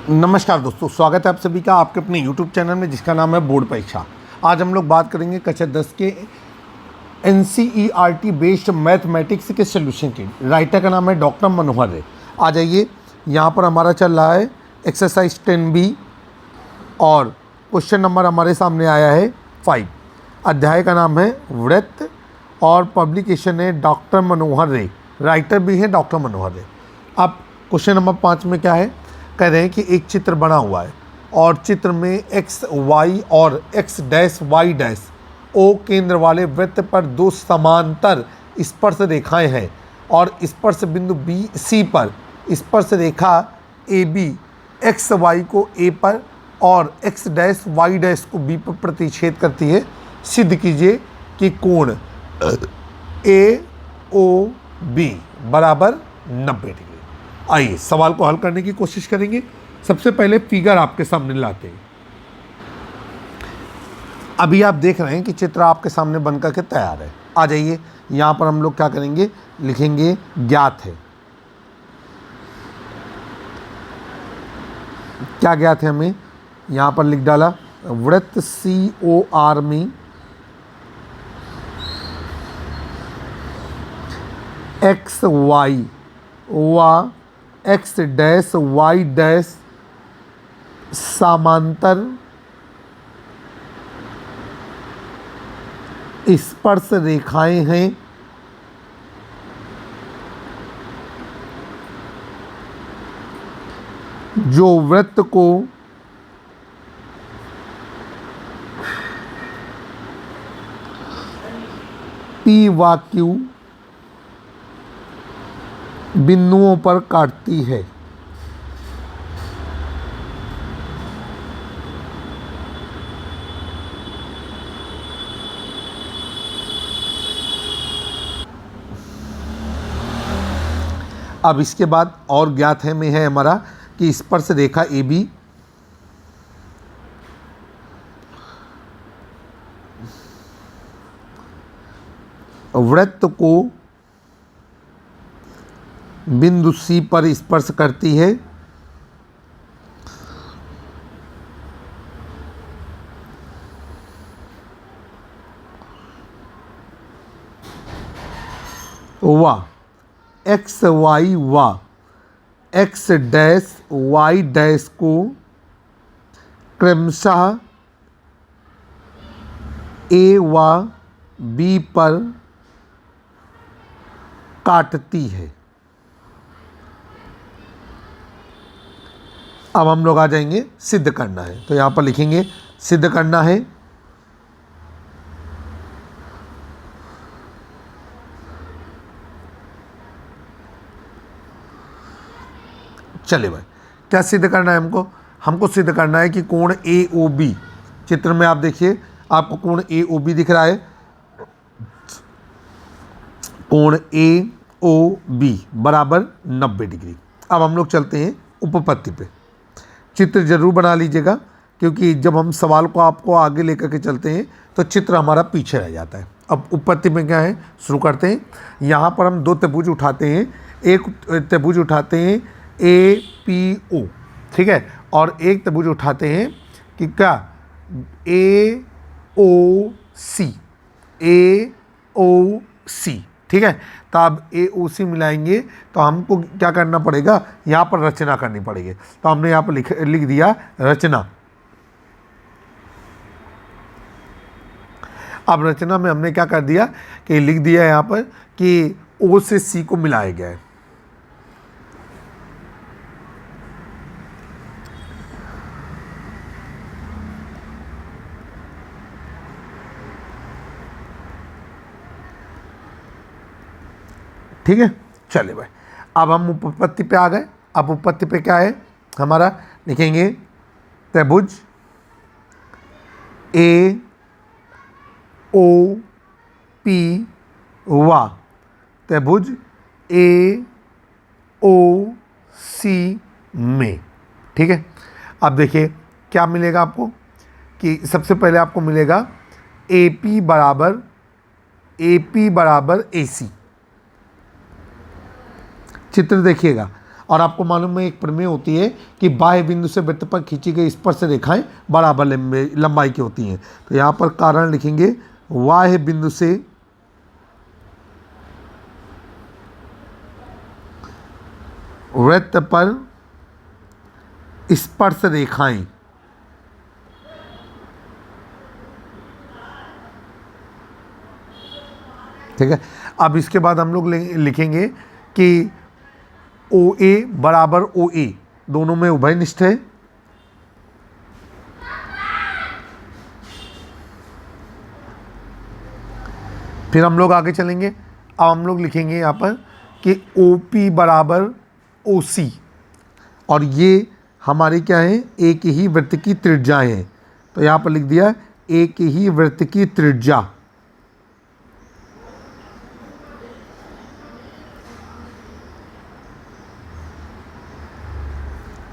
नमस्कार दोस्तों, स्वागत है आप सभी का आपके अपने YouTube चैनल में जिसका नाम है बोर्ड परीक्षा। आज हम लोग बात करेंगे कक्षा 10 के NCERT बेस्ड मैथमेटिक्स के सोल्यूशन की। राइटर का नाम है डॉक्टर मनोहर रे। आ जाइए, यहाँ पर हमारा चल रहा है एक्सरसाइज 10B और क्वेश्चन नंबर हमारे सामने आया है 5। अध्याय का नाम है वृत्त और पब्लिकेशन है डॉक्टर मनोहर रे। राइटर भी है डॉक्टर मनोहर रे। अब क्वेश्चन नंबर 5 में क्या है, कह रहे हैं कि एक चित्र बना हुआ है और चित्र में एक्स वाई और x dash y dash O केंद्र वाले वृत्त पर दो समांतर स्पर्श रेखाएं हैं और स्पर्श बिंदु बी सी पर स्पर्श रेखा ए बी एक्स वाई को ए पर और एक्स डैश वाई डैश को बी पर प्रतिच्छेद करती है। सिद्ध कीजिए कि कोण ए ओ बी बराबर 90 डिग्री। आइए सवाल को हल करने की कोशिश करेंगे। सबसे पहले फिगर आपके सामने लाते हैं। अभी आप देख रहे हैं कि चित्र आपके सामने बनकर के तैयार है। आ जाइए, यहाँ पर हम लोग क्या करेंगे, लिखेंगे ज्ञात है। क्या ज्ञात है हमें, यहाँ पर लिख डाला वृत्त COR में एक्स वाई व एक्स डैश वाई डैश समांतर स्पर्श रेखाएं हैं जो वृत्त को P व Q बिंदुओं पर काटती है। अब इसके बाद और ज्ञात है में है हमारा कि स्पर्श रेखा AB वृत्त को बिंदु C पर स्पर्श करती है व एक्स वाई व एक्स डैश वाई डैश को क्रमशः A व B पर काटती है। अब हम लोग आ जाएंगे सिद्ध करना है, तो यहाँ पर लिखेंगे सिद्ध करना है। चलिए भाई, क्या सिद्ध करना है हमको सिद्ध करना है कि कोण AOB, चित्र में आप देखिए आपको कोण AOB दिख रहा है। कोण AOB बराबर 90 डिग्री। अब हम लोग चलते हैं उपपत्ति पे। चित्र जरूर बना लीजिएगा क्योंकि जब हम सवाल को आपको आगे लेकर के चलते हैं तो चित्र हमारा पीछे रह जाता है। अब उपपत्ति में क्या है, शुरू करते हैं। यहाँ पर हम दो त्रिभुज उठाते हैं। एक त्रिभुज उठाते हैं APO, ठीक है, और एक त्रिभुज उठाते हैं कि क्या AOC, ठीक है। तो अब AOC मिलाएंगे तो हमको क्या करना पड़ेगा, यहाँ पर रचना करनी पड़ेगी। तो हमने यहाँ पर लिख दिया रचना। अब रचना में हमने क्या कर दिया कि लिख दिया यहाँ पर कि O से C को मिलाया गया है। ठीक है, चलिए भाई, अब हम उपपत्ति पे आ गए। अब उपपत्ति पे क्या है हमारा, लिखेंगे त्रिभुज AOP व त्रिभुज AOC में, ठीक है। अब देखिए क्या मिलेगा आपको कि सबसे पहले आपको मिलेगा AP बराबर AC। चित्र देखिएगा, और आपको मालूम है एक प्रमेय होती है कि बाह्य बिंदु से वृत्त पर खींची गई स्पर्श रेखाएं बराबर लंबाई की होती हैं। तो यहाँ पर कारण लिखेंगे बाह्य बिंदु से वृत्त पर स्पर्श रेखाएं ठीक है। अब इसके बाद हम लोग लिखेंगे कि ओ ए बराबर ओ ए दोनों में उभयनिष्ठ है। फिर हम लोग आगे चलेंगे। अब हम लोग लिखेंगे यहाँ पर कि ओ पी बराबर ओ सी, और ये हमारी क्या है, एक ही वृत्त की त्रिज्याएं हैं। तो यहाँ पर लिख दिया एक ही वृत्त की त्रिज्या।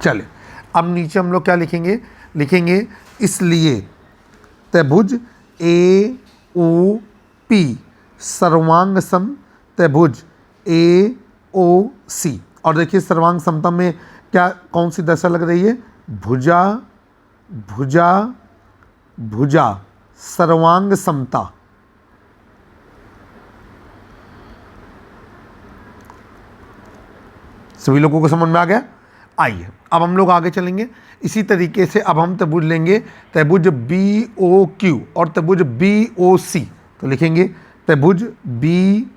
चले अब नीचे हम लोग क्या लिखेंगे, लिखेंगे इसलिए त्रिभुज ए ओ पी सर्वांग सम त्रिभुज ए ओ सी। और देखिए सर्वांग समता में क्या कौन सी दशा लग रही है, भुजा भुजा भुजा सर्वांग समता। सभी लोगों को समझ में आ गया। आइए अब हम लोग आगे चलेंगे। इसी तरीके से अब हम त्रिभुज लेंगे, त्रिभुज बी ओ क्यू और त्रिभुज बी ओ सी। तो लिखेंगे त्रिभुज बी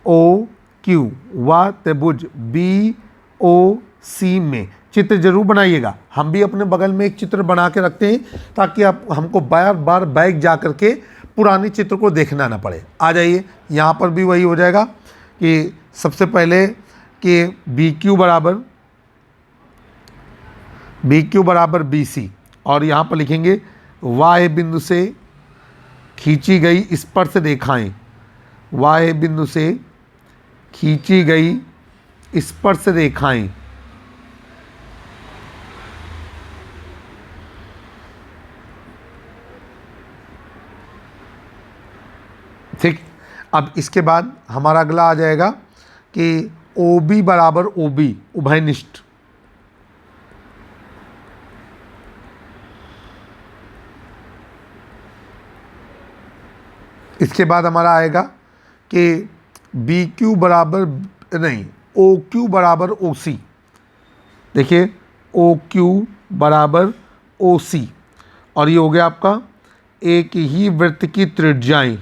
ओ क्यू व त्रिभुज बी ओ सी में चित्र जरूर बनाइएगा। हम भी अपने बगल में एक चित्र बना के रखते हैं ताकि आप हमको बार बार बैक जा करके पुराने चित्र को देखना ना पड़े। आ जाइए, यहाँ पर भी वही हो जाएगा कि सबसे पहले कि बी क्यू बराबर बी सी, और यहाँ पर लिखेंगे वाय बिंदु से खींची गई स्पर्श रेखाएं, वाय बिंदु से खींची गई स्पर्श रेखाएं ठीक। अब इसके बाद हमारा अगला आ जाएगा कि ओ बी बराबर ओ बी उभयनिष्ठ। इसके बाद हमारा आएगा कि बी क्यू बराबर नहीं ओ क्यू बराबर ओ सी। देखिए ओ क्यू बराबर ओ सी, और ये हो गया आपका एक ही वृत्त की त्रिज्याएं।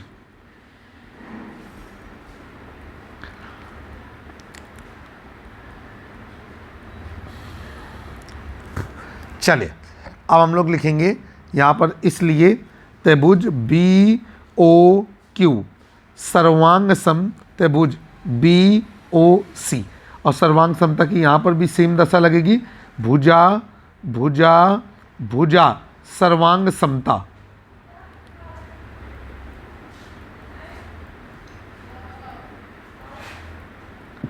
चलिए अब हम लोग लिखेंगे यहाँ पर इसलिए त्रिभुज बी ओ क्यू सर्वांग सम त्रिभुज बी ओ सी, और सर्वांग समता की यहाँ पर भी सेम दशा लगेगी, भुजा भुजा भुजा सर्वांग समता।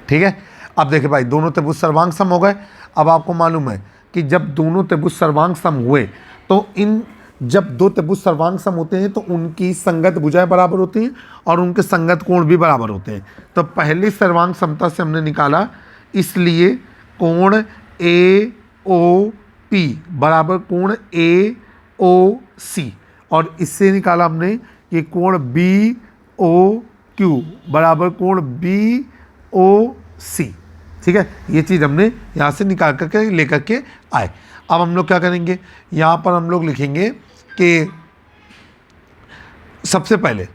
ठीक है। अब देखिए भाई दोनों त्रिभुज सर्वांग सम हो गए। अब आपको मालूम है कि जब दोनों त्रिभुज सर्वांग सम हुए तो जब दो त्रिभुज सर्वांग सम होते हैं तो उनकी संगत भुजाएं बराबर होती हैं और उनके संगत कोण भी बराबर होते हैं। तो पहली सर्वांग समता से हमने निकाला, इसलिए कोण ए ओ पी बराबर कोण ए ओ सी, और इससे निकाला हमने कि कोण बी ओ क्यू बराबर कोण बी ओ सी। ठीक है, ये चीज़ हमने यहाँ से निकाल करके लेकर के आए। अब हम लोग क्या करेंगे, यहाँ पर हम लोग लिखेंगे कि सबसे पहले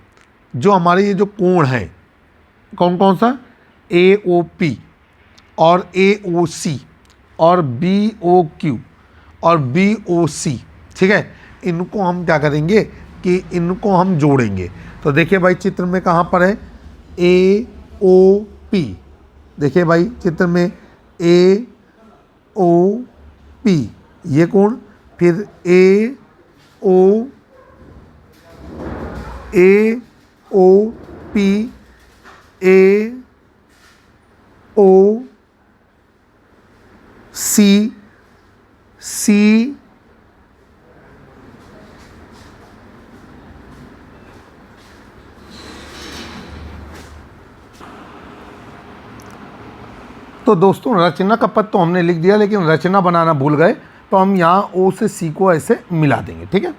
जो हमारे ये जो कोण है कौन कौन सा, ए ओ पी और ए ओ सी और बी ओ क्यू और बी ओ सी। ठीक है, इनको हम क्या करेंगे कि इनको हम जोड़ेंगे। तो देखिए भाई चित्र में कहाँ पर है, ए ओ पी। देखिए भाई चित्र में ए ओ पी ये कोण, फिर ए ओ पी ए ओ सी सी तो दोस्तों रचना का पद तो हमने लिख दिया, लेकिन रचना बनाना भूल गए, तो हम यहाँ ओ से सी को ऐसे मिला देंगे। ठीक है,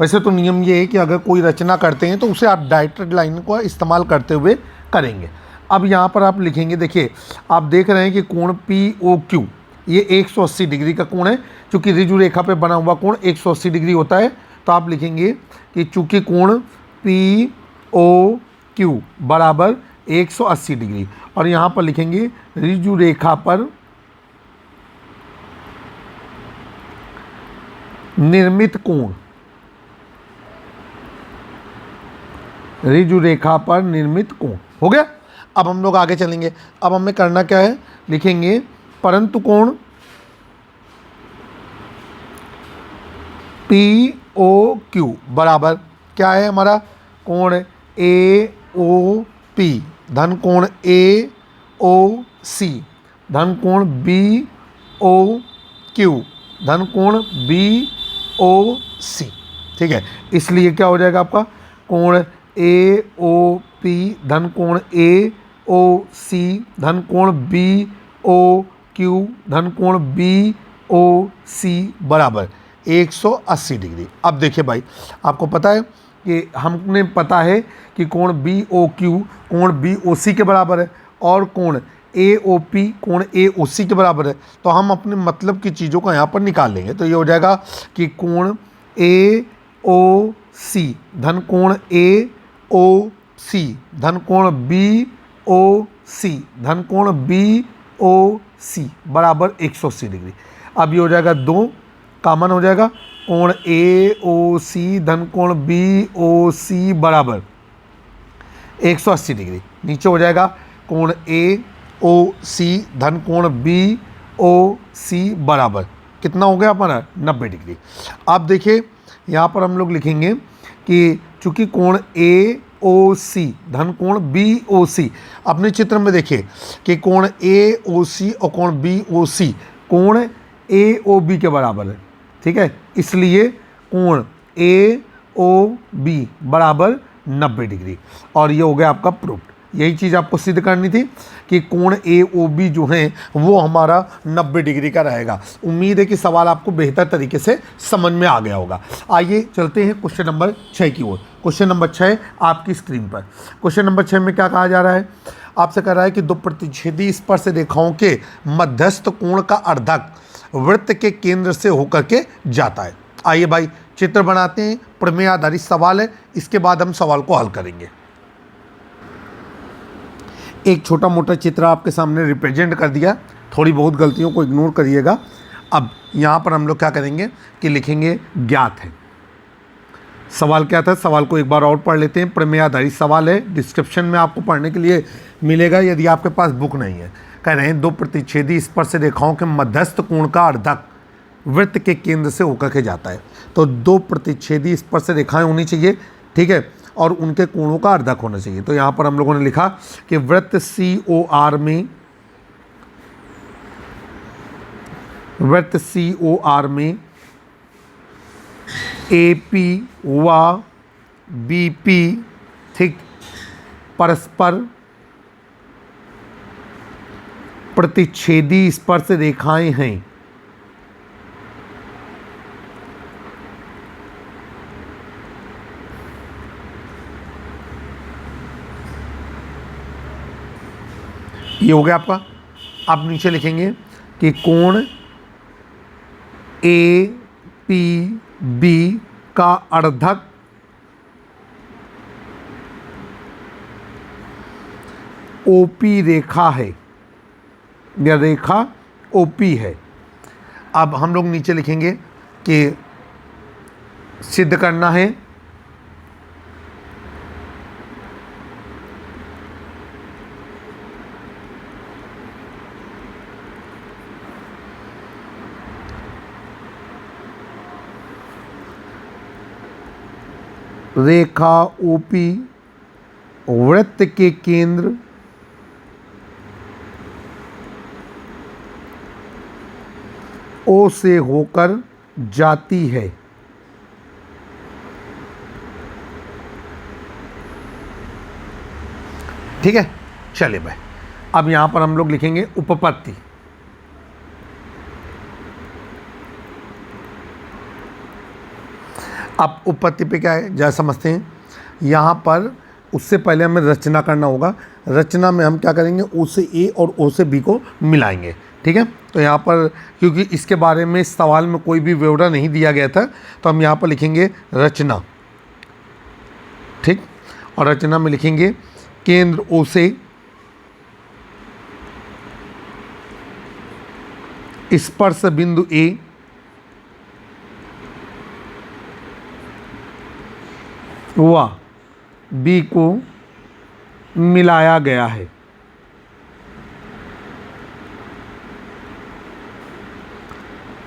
वैसे तो नियम ये है कि अगर कोई रचना करते हैं तो उसे आप डायरेक्ट लाइन को इस्तेमाल करते हुए करेंगे। अब यहाँ पर आप लिखेंगे, देखिए आप देख रहे हैं कि कोण पी ओ क्यू ये 180 डिग्री का कोण है। चूँकि ऋजु रेखा पे बना हुआ कोण 180 डिग्री होता है, तो आप लिखेंगे कि चूँकि कोण पी ओ क्यू बराबर 180 डिग्री, और यहाँ पर लिखेंगे ऋजु रेखा पर निर्मित कोण, ऋजु रेखा पर निर्मित कोण हो गया। अब हम लोग आगे चलेंगे। अब हमें करना क्या है, लिखेंगे परंतु कोण पी ओ क्यू बराबर क्या है हमारा, कोण ए ओ पी धन कोण ए ओ सी धन कोण बी ओ क्यू धन कोण बी ओ सी। ठीक है, इसलिए क्या हो जाएगा आपका, कोण ए ओ पी धन कोण ए ओ सी धन कोण बी ओ क्यू धन कोण बी ओ सी बराबर 180 डिग्री। अब देखिए भाई, आपको पता है कि हमने पता है कि कोण बी ओ क्यू कोण बी ओ सी के बराबर है, और कोण ए ओ पी कोण ए ओ सी के बराबर है। तो हम अपने मतलब की चीज़ों को यहाँ पर निकाल लेंगे। तो ये हो जाएगा कि कोण ए ओ सी धन कोण ए ओ सी धन कोण बी ओ सी धन कोण बी ओ सी बराबर 180 डिग्री। अब ये हो जाएगा 2 कॉमन हो जाएगा, कोण ए ओ सी धन कोण बी ओ सी बराबर 180 डिग्री। नीचे हो जाएगा कोण ए ओ सी धन कोण बी ओ सी बराबर कितना हो गया हमारा 90 डिग्री। अब देखिए यहाँ पर हम लोग लिखेंगे कि चूँकि कोण ए ओ सी धन कोण बी ओ सी, अपने चित्र में देखिए कि कोण ए ओ सी और कोण बी ओ सी कोण ए ओ बी के बराबर है। ठीक है, इसलिए कोण ए ओ बी बराबर 90 डिग्री, और ये हो गया आपका प्रूफ। यही चीज़ आपको सिद्ध करनी थी कि कोण ए ओ बी जो है वो हमारा 90 डिग्री का रहेगा। उम्मीद है कि सवाल आपको बेहतर तरीके से समझ में आ गया होगा। आइए चलते हैं क्वेश्चन नंबर 6 की ओर। क्वेश्चन नंबर 6 आपकी स्क्रीन पर। क्वेश्चन नंबर 6 में क्या कहा जा रहा है, आपसे कह रहा है कि दो प्रतिच्छेदी स्पर्श रेखाओं के मध्यस्थ कोण का अर्धक वृत्त के केंद्र से होकर के जाता है। आइए भाई चित्र बनाते हैं, प्रमेय आधारित सवाल है, इसके बाद हम सवाल को हल करेंगे। एक छोटा मोटा चित्र आपके सामने रिप्रेजेंट कर दिया, थोड़ी बहुत गलतियों को इग्नोर करिएगा। अब यहाँ पर हम लोग क्या करेंगे कि लिखेंगे ज्ञात है। सवाल क्या था, सवाल को एक बार और पढ़ लेते हैं। प्रमेय आधारित सवाल है, डिस्क्रिप्शन में आपको पढ़ने के लिए मिलेगा यदि आपके पास बुक नहीं है। कह रहे हैं दो प्रतिच्छेदी स्पर्श रेखाओं के मध्यस्थ कोण का अर्धक वृत्त के केंद्र से होकर के जाता है। तो दो प्रतिच्छेदी स्पर्श रेखाएं होनी चाहिए, ठीक है, और उनके कोणों का अर्धक होना चाहिए। तो यहाँ पर हम लोगों ने लिखा कि वृत्त सी ओ आर में ए पी व बी पी ठीक परस्पर प्रतिच्छेदी स्पर्श रेखाएं हैं। ये हो गया आपका। आप नीचे लिखेंगे कि कोण ए पी बी का अर्धक ओपी रेखा है, या रेखा ओपी है। अब हम लोग नीचे लिखेंगे कि सिद्ध करना है रेखा ओपी वृत्त के केंद्र ओ से होकर जाती है। ठीक है, चलिए भाई अब यहाँ पर हम लोग लिखेंगे उपपत्ति। अब उपपत्ति पे क्या है जरा समझते हैं। यहाँ पर उससे पहले हमें रचना करना होगा। रचना में हम क्या करेंगे, ओ से ए और ओ से बी को मिलाएंगे, ठीक है। तो यहाँ पर क्योंकि इसके बारे में सवाल में कोई भी ब्यौरा नहीं दिया गया था, तो हम यहाँ पर लिखेंगे रचना, ठीक। और रचना में लिखेंगे केंद्र ओ से स्पर्श बिंदु ए व बी को मिलाया गया है।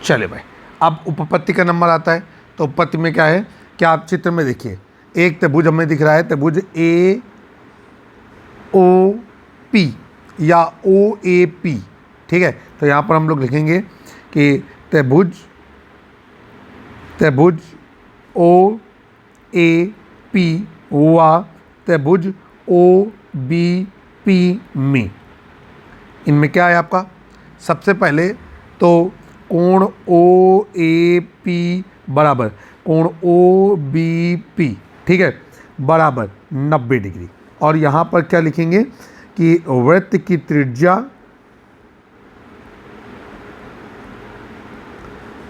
चले भाई, अब उपपत्ति का नंबर आता है। तो उपपत्ति में क्या है, क्या आप चित्र में देखिए, एक त्रिभुज हमें दिख रहा है, त्रिभुज ए ओ पी या ओ ए पी, ठीक है। तो यहाँ पर हम लोग लिखेंगे कि त्रिभुज ओ ए पी व त्रिभुज ओ बी पी में, इनमें क्या है आपका, सबसे पहले तो कोण ओ ए पी बराबर कोण ओ बी पी, ठीक है, बराबर 90 डिग्री। और यहाँ पर क्या लिखेंगे कि वृत्त की त्रिज्या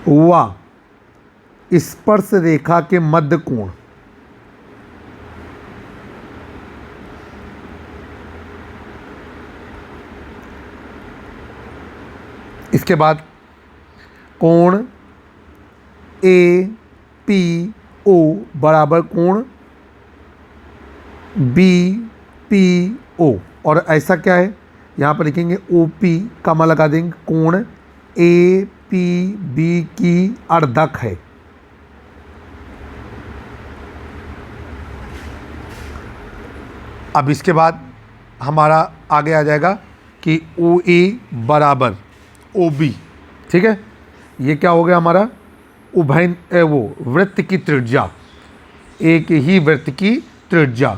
व स्पर्श रेखा के मध्य कोण इसके बाद कोण ए पी ओ बराबर कोण बी पी ओ। और ऐसा क्या है, यहाँ पर लिखेंगे ओ पी कमा लगा देंगे, कोण ए पी बी की अर्धक है। अब इसके बाद हमारा आगे आ जाएगा कि ओ ए बराबर ओ बी, ठीक है। ये क्या हो गया हमारा, उभय वो वृत्त की त्रिज्या, एक ही वृत्त की त्रिज्या,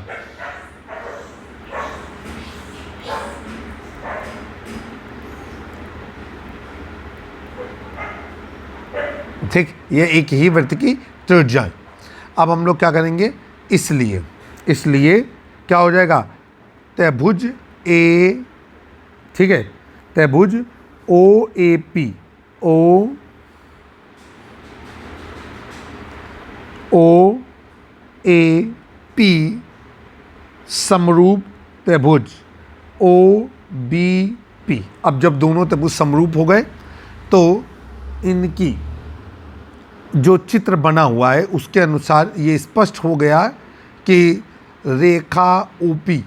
ठीक, ये एक ही वृत्त की त्रिज्या। अब हम लोग क्या करेंगे, इसलिए क्या हो जाएगा, त्रिभुज ए, ठीक है, त्रिभुज ओ A P O A P समरूप त्रिभुज ओ बी पी। अब जब दोनों त्रिभुज समरूप हो गए तो इनकी जो चित्र बना हुआ है उसके अनुसार ये स्पष्ट हो गया कि रेखा ओपी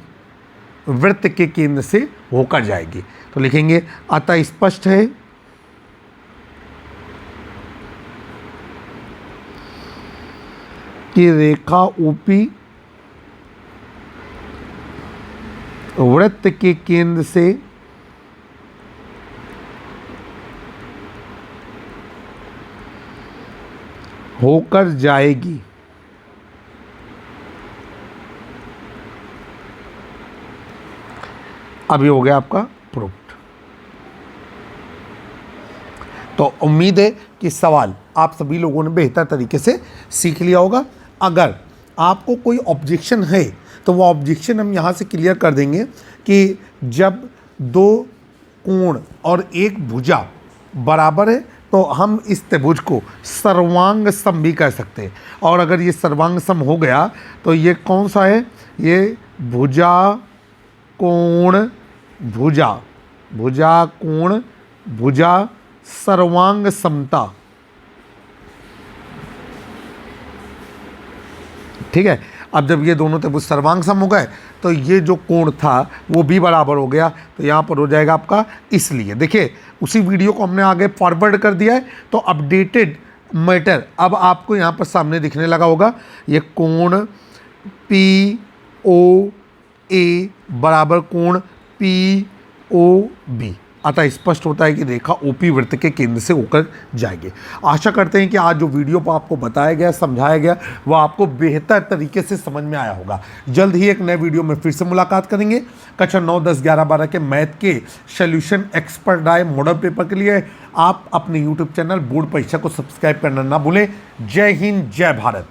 वृत्त के केंद्र से होकर जाएगी। तो लिखेंगे अतः स्पष्ट है कि रेखा ओपी वृत्त के केंद्र से होकर जाएगी। अभी हो गया आपका प्रूफ्ड। तो उम्मीद है कि सवाल आप सभी लोगों ने बेहतर तरीके से सीख लिया होगा। अगर आपको कोई ऑब्जेक्शन है तो वो ऑब्जेक्शन हम यहाँ से क्लियर कर देंगे कि जब दो कोण और एक भुजा बराबर है तो हम इस त्रिभुज को सर्वांग सम भी कह सकते हैं। और अगर ये सर्वांग सम हो गया तो ये कौन सा है, ये भुजा कोण भुजा, भुजा कोण भुजा सर्वांग समता, ठीक है। अब जब ये दोनों त्रिभुज सर्वांग सम हो गए तो ये जो कोण था वो भी बराबर हो गया, तो यहाँ पर हो जाएगा आपका। इसलिए देखिए उसी वीडियो को हमने आगे फॉरवर्ड कर दिया है तो अपडेटेड मैटर अब आपको यहाँ पर सामने दिखने लगा होगा। ये कोण पी ओ ए बराबर कोण पी ओ बी, अतः स्पष्ट होता है कि रेखा ओपी वृत्त के केंद्र से होकर जाएगी। आशा करते हैं कि आज जो वीडियो पर आपको बताया गया, समझाया गया, वह आपको बेहतर तरीके से समझ में आया होगा। जल्द ही एक नए वीडियो में फिर से मुलाकात करेंगे। कक्षा 9, 10, 11, 12 के मैथ के सोल्यूशन एक्सपर्ट आए मॉडल पेपर के लिए, आप अपने यूट्यूब चैनल बोर्ड परीक्षा को सब्सक्राइब करना ना भूलें। जय हिंद, जय भारत।